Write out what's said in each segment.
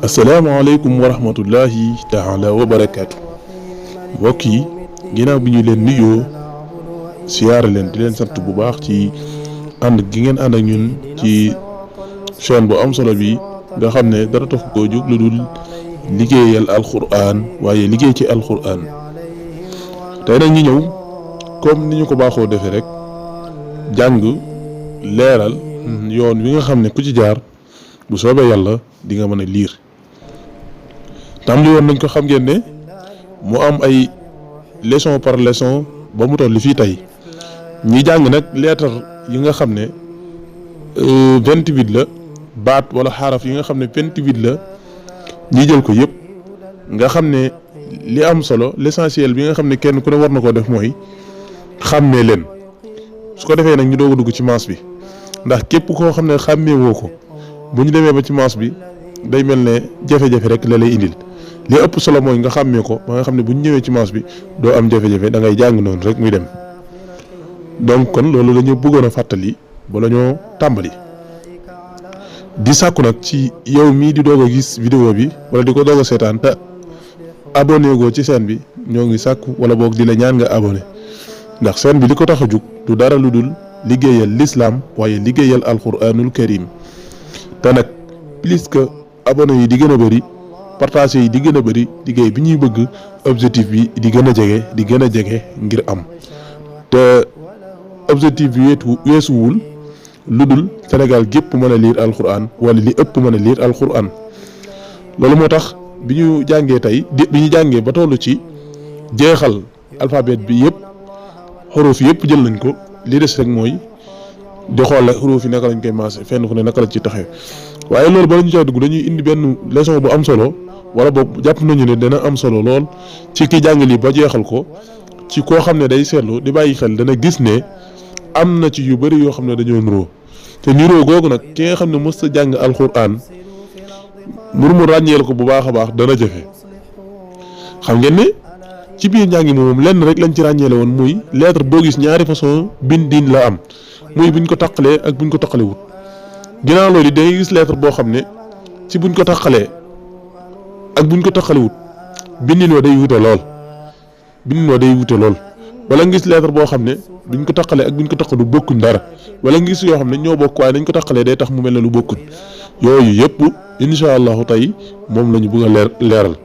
asalaamaaleykum wa rahmatullahi taala wa barakaatu mbokk yi ginnaaw bi ñu leen nuyoo siyaare leen di leen sant bu baax ci ànd gi ngeen ànd ak ñun ci chaîne bu am solo bi nga xam ne dara tax koo jóg lu dul liggéeyal alquran waaye liggéey ci alquran tey nag ñu ñëw comme ni ñu ko baaxoo defee rek jàng leeral yoon wi nga xam ne ku ci jaar bu soobee yàlla di nga mën a liir tàmbali woon nañ ko xam ngeen ne mu am ay leçon par leçon ba mu toll fii tey ñi jàng nag lettre yi nga xam ne 28 la baat wala xaraf yi nga xam ne 28 la ñi jël ko yëpp nga xam ne li am solo l'essentiel bi nga xam ne kenn ku ne war na koo def mooy xàmmee leen su ko defee nag ñu doog a dugg ci maas bi ndax képp koo xam ne xàmmee woo ko bu ñu demee ba ci maas bi day mel ne jafe-jafe rek la lay indil li ëpp solo mooy nga xàmmee ko ba nga xam ne bu ñu ñëwee ci maas bi doo am jafe-jafe da ngay jàng noonu rek muy dem donc kon loolu la ñu bëggoon a fàttali ba la ñoo tàmbali di sàkku nag ci yow mii di doog a gis vidéo bi wala di ko doog a seetaan te abonné goo ci chaîne bi ñoo ngi sàkku wala boog di la ñaan nga abonné ndax chaîne bi li ko tax a jug du dara lu dul liggéeyal l'islam waaye liggéeyal alquranul karim te nag plus que abonné yi di gën a bëri partage yi di gën a bëri liggéey bi ñuy bëgg objectif bi di gën a jege ngir am te objectif bi weesuwul lu dul Sénégal gépp mën a liir alquran wala li ëpp mën a liir alquran loolu moo tax bi ñu jàngee tey bi ñu jàngee ba tollu ci jeexal alphabet bi yëpp xuruf yëpp jël nañ ko li des rek mooy di xool la xuruf yi naka lañ koy maase fenn fu ne naka la ci taxee waaye loolu bala ñu caa dugg dañuy indi benn leçon bu am solo wala boobu jàpp nañu ne dana am solo lool ci ki jàng lii ba jeexal ko ci koo xam ne day seetlu di bàyyi xel dana gis ne am na ci yu bëri yoo xam ne dañoo nuroo te nuroo googu nag ki nga xam ne mës a jàng alxuraan pour mu ràññeel ko bu baax a baax dana jafe xam ngeen ne ci biir njàngi moom lenn rek lañ ci ràññeele woon muy lettre boo gis ñaari façon bindin la am muy buñ ko taqalee ak buñ ko taqalewut ginnaaw loolu dangay gis lettre boo xam ne ci buñ ko taqalee ak buñ ko taqalewut bindin wa day wute lool wala nga gis lettre boo xam ne buñ ko taqalee ak buñ ko taqalu bokkuñ dara wala nga gis yoo xam ne ñoo bokk waaye dañ ko taqalee day tax mu mel ne lu bokkuñ yooyu yëpp insha allahu tey moom la ñu bëgg a leeral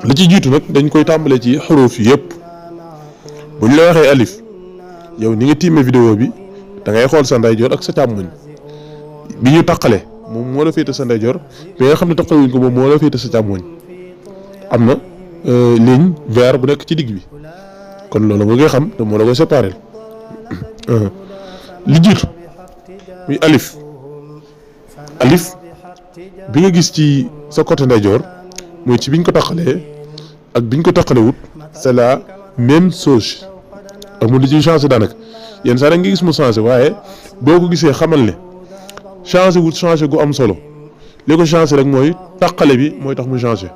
li ci jiitu nag dañ koy tàmbalee ci xuruf yi yëpp buñ la waxee alif yow ni nga tiimee vidéo bi da ngay xool sa ndeyjoor ak sa càmmoñ bi ñu taqale moom moo la féete sa ndeyjoor bi nga xam ne taqale wuñ ko moom moo la féete sa càmmoñ am na ligne vert bu nekk ci digg bi kon loolu nga koy xam te moo la koy séparer li jiitu muy alif bi nga gis ci sa côté ndeyjoor mooy ci biñ ko taqalee ak biñ ko taqalewut c'est la même chose amul li ci changé daanaka yenn saa nga gis mu changé waaye boo ko gisee xamal ne changé gu am solo li ko changé rek mooy taqale bi mooy tax mu changé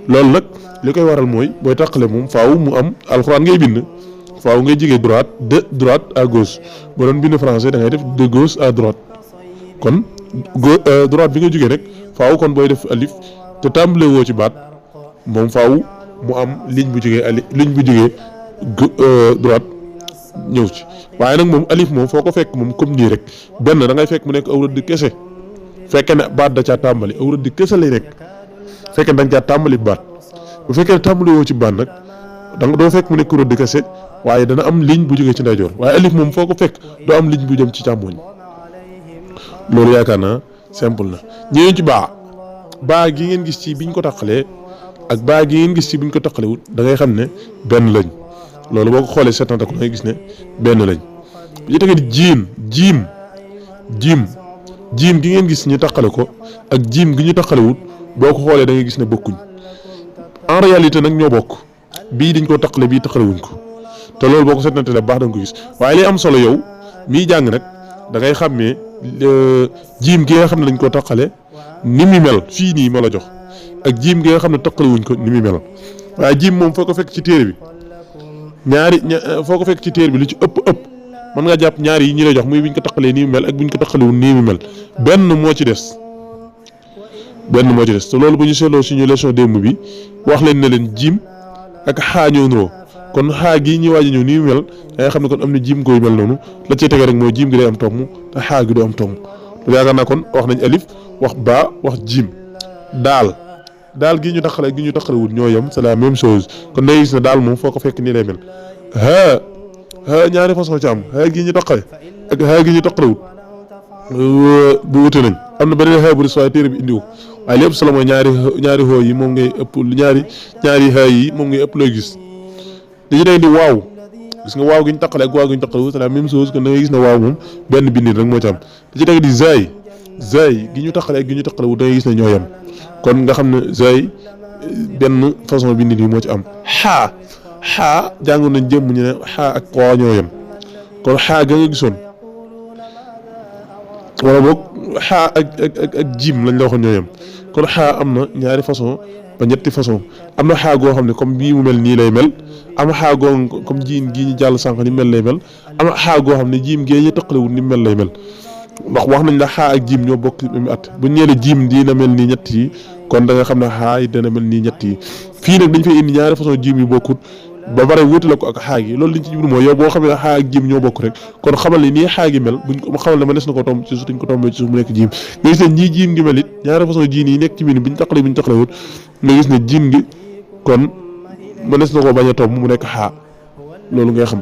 loolu nag li koy waral mooy booy taqale moom faaw mu am alxuraan ngay bind faaw ngay jigee droite de droite à gauche boo doon bind français da ngay def de gauche à droite kon droite bi nga jógee rek faaw kon booy def alif te tàmbalee woo ci baat moom faaw mu am ligne bu jógee droite ñëw ci waaye nag moom alif moom foo ko fekk moom comme nii rek benn da ngay fekk mu nekk aw rëdd kese fekkee ne baat da caa tàmbali aw rëdd kese lay nekk fekkee ne da nga caa tàmbali baat bu fekkee ne tàmbali woo ci baat nag da nga doo fekk mu nekk rëdd kese waaye dana am ligne bu jógee ci ndeyjoor waaye alif moom foo ko fekk doo am ligne bu jëm ci càmmoñ loolu yaakaar naa simple na ñëwee ci baa gi ngeen gis ci biñ ko taqalee ak baa gi ngeen gis ci biñ ko taqalewut da ngay xam ne benn lañ loolu boo ko xoolee seetante ko da ngay gis ne benn lañ bi ñu tegee jiim gi ngeen gis ñu taqale ko ak jiim gi ñu taqalewut boo ko xoolee da ngay gis ne bokkuñ en réalité nag ñoo bokk bii dañ koo taqale bii taqalewuñ ko te loolu boo ko seetante la baax da nga ko gis waaye li am solo yow miy jàng nag da ngay xàmmee jiim gi nga xam ne dañ koo taqale ni mu mel fii nii ma la jox ak jiim gi nga xam ne taqalewuñ ko ni mu mel waaye jiim moom foo ko fekk ci téere bi foo ko fekk ci téere bi lu ci ëpp mën nga jàpp ñaar yi ñi la jox muy buñ ko taqalee nii mu mel ak buñ ko taqalewul nii mu mel benn moo ci des benn moo ci des te loolu bu ñu seetloo suñu leçon démb bi wax leen ne leen jiim ak xaa ñoo nuroo kon xaa gi ñuy waaj a ñëw nii mel da nga xam ne kon am na jiim koy mel noonu la cay tege rek mooy jiim gi day am tomb te xaa gi du am tomb loolu yaakaar naa kon wax nañ alif wax baa wax jiim daal gi ñu taqale gi ñu taqalewul ñoo yem c'est la même chose kon day gis ne daal moom foo ko fekk nii lay mel haa ñaari façon ci am haa gi ñu taqale ak haa gi ñu taqalewul bu wute nañ am na beneen haa bu des waaye téere bi indiwu waaye lépp solo mooy ñaari xoo yi moom ngay ëpp ñaari haa yi moom ngay ëpp looy gis dañu day di waaw gis nga waaw gi ñu taqale ak waaw gi ñu taqalewul c'est la même chose kon da ngay gis ne waaw moom benn bindin rek moo ci am da ci teg di zaay gi ñu taqale ak gi ñu taqalewul da ngay gis ne ñoo yem kon nga xam ne zaay benn façon bindin yi moo ci am xaa jàngoon nañ jëm ñu ne xaa ak xoo ñoo yem kon xaa ga nga gisoon wala boog xaa ak jiim lañ la waxoon ñoo yem kon xaa am na ñaari façon ba ñetti façon am na xaa goo xam ne comme bii mu mel nii lay mel am xaa goo comme jiin gii ñu jàll sànq ni mel lay mel am xaa goo xam ne jiim gee ñu taqalewul ni mel lay mel ndax wax nañ la xaa ak jiim ñoo bokk même at bu ñu nee jiim dina mel nii ñett yi kon da nga xam ne xaa yi dana mel nii ñett yi fii nag dañ fay indi ñaari façon jiim yu bokkut ba pare wutale ko ak xaa gi loolu liñ ci jublu mooy yow boo xam ne xaa ak jiim ñoo bokk rek kon xamal ni nii xaa gi mel buñ ko xamal ne ma des na ko tomb ci suuf dañ ko tombee ci suuf mu nekk jiim nga gis ne ñii jiim gi mel it ñaari façon jiin yi nekk ci biir biñ taqale wut nga gis ne jiim gi kon ma des na ko bañ a tomb mu nekk xaa loolu ngay xam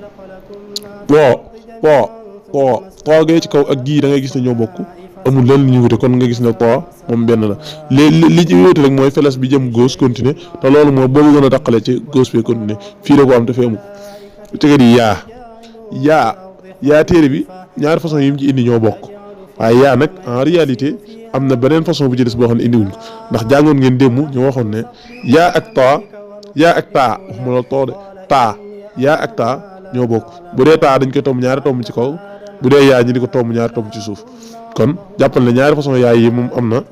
toogee ci kaw ak gii da ngay gis ne ñoo bokk amul lenn li ñuy wute kon nga gis ne to moom benn la li ci wute rek mooy feles bi jëm gauche continuer te loolu moo boobu gën a taqale ci gauche bi continuer fii la ko am te fee amu ko tege di yaa téere bi ñaari façon yi mu ci indi ñoo bokk waaye yaa nag en réalité am na beneen façon bu ci des boo xam ne indiwuñ ko ndax jàngoon ngeen démb ñu waxoon ne yaa ak taa waxuma loolu too de yaa ak taa ñoo bokk bu dee taa dañ koy tomb ñaari tomb ci kaw bu dee yaa ñi di ko tomb ñaari tomb ci suuf kon jàppal ne ñaari façon yaay yi moom am na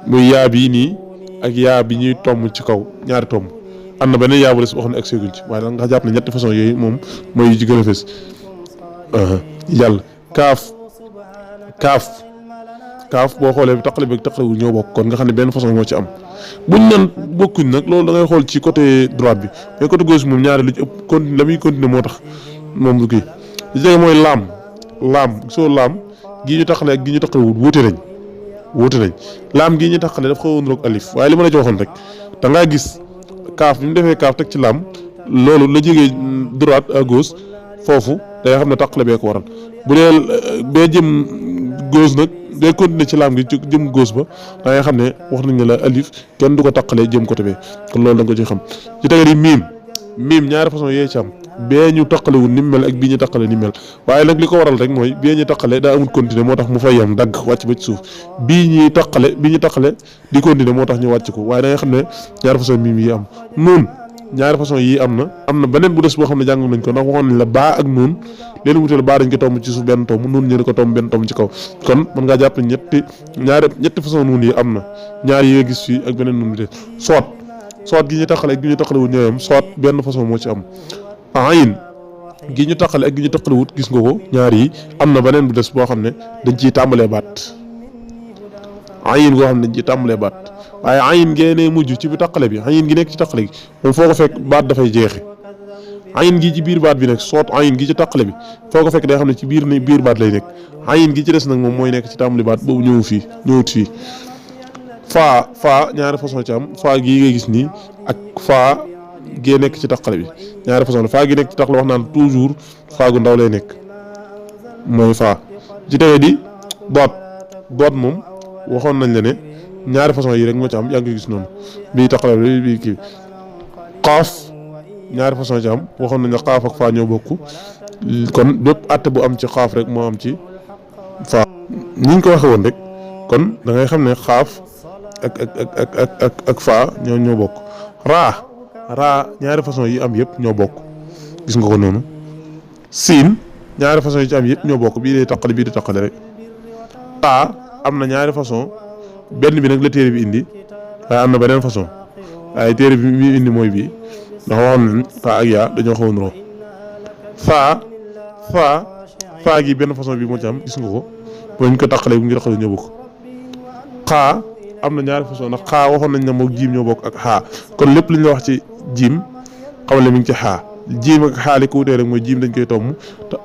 muy yaa bii nii ak yaa bi ñuy tomb ci kaw ñaari tomb am na beneen yaa bu des boo xam ne ak seguñ ci waaye nga jàpp ne ñetti façon yooyu moom mooy yi ci gën a fës yàlla kaaf boo xoolee taqale bi ak taqalewul ñoo bokk kon nga xam ne benn façon moo ci am buñ nan bokkuñ nag loolu da ngay xool ci côté droite bi mais côté gauche moom ñaari lu ci ëpp la muy continuer moo tax moom du kii li jege mooy laam soo laam gii ñu taqale ak gii ñu taqalewul wuute nañ laam gii ñu taqale daf xawoon roog alif waaye li ma la ci waxoon rek da ngaa gis kaaf bi mu defee kaaf teg ci laam loolu la jógee droite à gauche foofu day xam ne taqale bee ko waral bu dee bee jëm gauche nag day continuer ci laam gi jëm gauche ba da ngay xam ne wax nañ ne la alif kenn du ko taqale jëm côté bee kon loolu da nga ko ci xam ci tege di miim ñaari façon yee ci am bee ñu taqalewul ni mu mel ak bii ñu taqale ni mu mel waaye nag li ko waral rek mooy bee ñu taqale daa amul continuer moo tax mu fay yam dagg wàcc ba ci suuf bii ñu taqale di continuer moo tax ñu wàcc ko waaye da nga xam ne ñaari façon miim yi am nuun ñaari façon yi am na beneen bu des boo xam ne jàng nañ ko ndax waxoon nañ la baa ak nuun leen wuteel baa dañ ko tomb ci suuf benn tomb nuun ñu ko tomb benn tomb ci kaw kon mën ngaa jàpp ne ñetti façon nuun yi am na ñaar yi nga gis fii ak beneen nuun bi de soit gi ñu taqale ak gi ñu taqalewul ñooyam soit benn façon moo ci am ayin gi ñu taqale ak gi ñu taqalewut gis nga ko ñaar yi am na beneen bu des boo xam ne dañ ciy tàmbalee baat ayin goo xam ne dañ ciy tàmbalee baat waaye ayin ngeenee mujj ci bi taqale bi ayin gi nekk ci taqale gi moom foo ko fekk baat dafay jeexe ayin gi ci biir baat bi nekk soit ayin gi ci taqale bi foo ko fekk day xam ne ci biir baat lay nekk ayin gi ci des nag moom mooy nekk ci tàmbali baat boobu ñëwut fii faa ñaari façon ci am faa gii ngay gis nii ak faa gee nekk ci taqale bi ñaari façon la faa gi nekk ci taqale wax naan toujours faa gu ndaw lay nekk mooy faa ci tege di doot moom waxoon nañ la ne ñaari façon yi rek moo ci am yaa ngi gis noonu bii taqale bi bii kii xaaf ñaari façon ci am waxoon nañ la xaaf ak faa ñoo bokk kon bépp àtte bu am ci xaaf rek moo am ci faa ni ñu ko waxee woon rek kon da ngay xam ne xaaf ak faa ñoo bokk raa ñaari façon yi am yëpp ñoo bokk gis nga ko noonu siin ñaari façon yi ci am yëpp ñoo bokk bii day taqale bii di taqale rek taa am na ñaari façon benn bi nag la téere bi indi waaye am na beneen façon waaye téere bi mi indi mooy bii ndax waxoon nañ taa ak yaa dañoo xaw a niroo faa gi benn façon bi moo ci am gis nga ko boo ñu ko taqalee bu ngi taqale ñoo bokk am na ñaari façon ndax xaa waxoon nañ ne moom jiim ñoo bokk ak xaa kon lépp li ñu wax ci jiim xamal ne mi ngi ci xaa jiim ak xaa li ko wutee rek mooy jiim dañ koy tomm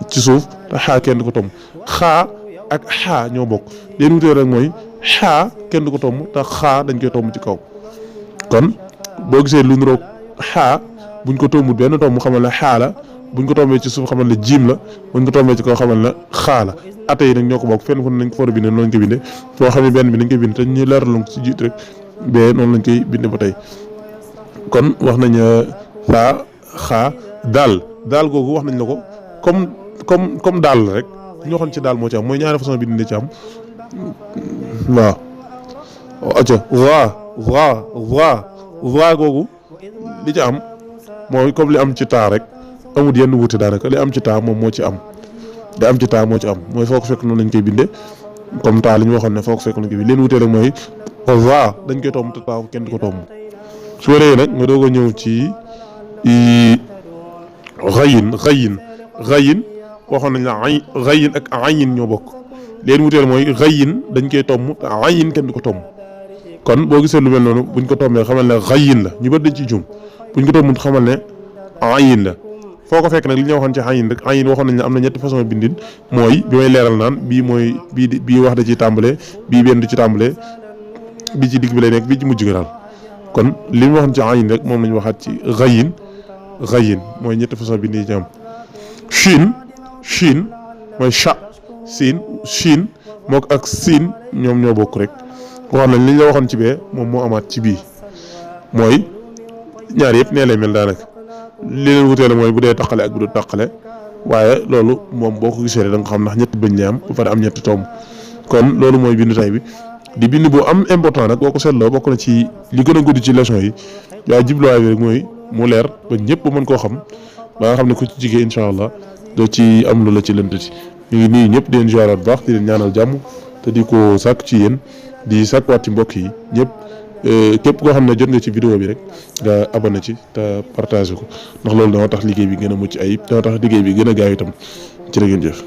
ci suuf te xaa kenn du ko tomm xaa ak xaa ñoo bokk leen wutee rek mooy xaa kenn du ko tomm te xaa dañ koy tomm ci kaw kon boo gisee lu niroog xaa buñ ko tombul benn tomb xamal ne xaa la buñ ko tombee ci suuf xamal ne jiim la buñ ko tombee ci kaw xamal ne xaa la ate yi nag ñoo ko bokk fenn fu nañ ko for a bindee noonu lañ koy bindee foo xam ne benn bi nañ koy bindee te ñu leeraloon ci jiit rek bee noonu lañ koy bindee ba tey kon wax nañ saa xaa daal googu wax nañ la ko comme daal la rek ñoo xam ci daal moo ci am mooy ñaari façon bi dindi ci am waaw acca va googu li ci am mooy comme li am ci taa rek amul yenn wuute daanaka li am ci taa moom moo ci am li am ci taa moo ci am mooy foo ko fekk noonu lañ koy bindee comme taa li ñu waxoon ne foo ko fekk lañ koy bindee leen wuute rek mooy va dañ koy tomb te taa kenn du ko tomb su waree nag nga doog a ñëw ci xayin waxoon nañ la xayin ak ayin ñoo bokk leen wuteel mooy xayin dañ koy tomb te ayin kenn du ko tomb kon boo gisee lu mel noonu buñ ko tombee xamal ne xayin la ñu bëri dañ ci juum buñ ko tombul xamal ne ayin la foo ko fekk nag li ñu waxoon ci ayin rek ayin waxoon nañ ne am na ñetti façon bindin mooy bi may leeral naan bii mooy bii wax da ci tàmbalee bii benn du ci tàmbalee bii ci digg bi lay nekk bii ci mujj ga daal kon li ñu waxoon ci ayin rek moom lañu waxaat ci xayin mooy ñetti façon bind yi ci am Chine mooy cha Chine mook ak siin ñoom ñoo bokk rek waxoon nañ li ñu la waxoon ci bee moom moo amaat ci bii mooy ñaar yëpp nee lay mel daanaka li leen wuteele mooy bu dee taqale ak bu dee taqale waaye loolu moom boo ko gisee da nga xam ndax ñetti bëñ lay am bu pare am ñetti tomb kon loolu mooy bindu tay bi di bind bu am important nag boo ko seetloo bokk na ci li gën a gudd ci leçon yi waaye jubluwaay bi rek mooy mu leer ba ñëpp mën koo xam ba nga xam ne ku ci jigee incha allah doo ci am lu la ci lëntati ñu ngi nii ñëpp di leen ziaraat bu baax di leen ñaanal jàmm te di ko sàkk ci yéen di sàkkuwaat ci mbokk yi ñëpp képp koo xam ne jot nga ci vidéo bi rek nga abonné ci te partagé ko ndax loolu dana tax liggéey bi gën a mucc ayib dana tax liggéey bi gën a gaaw itam ci la ngeen jëf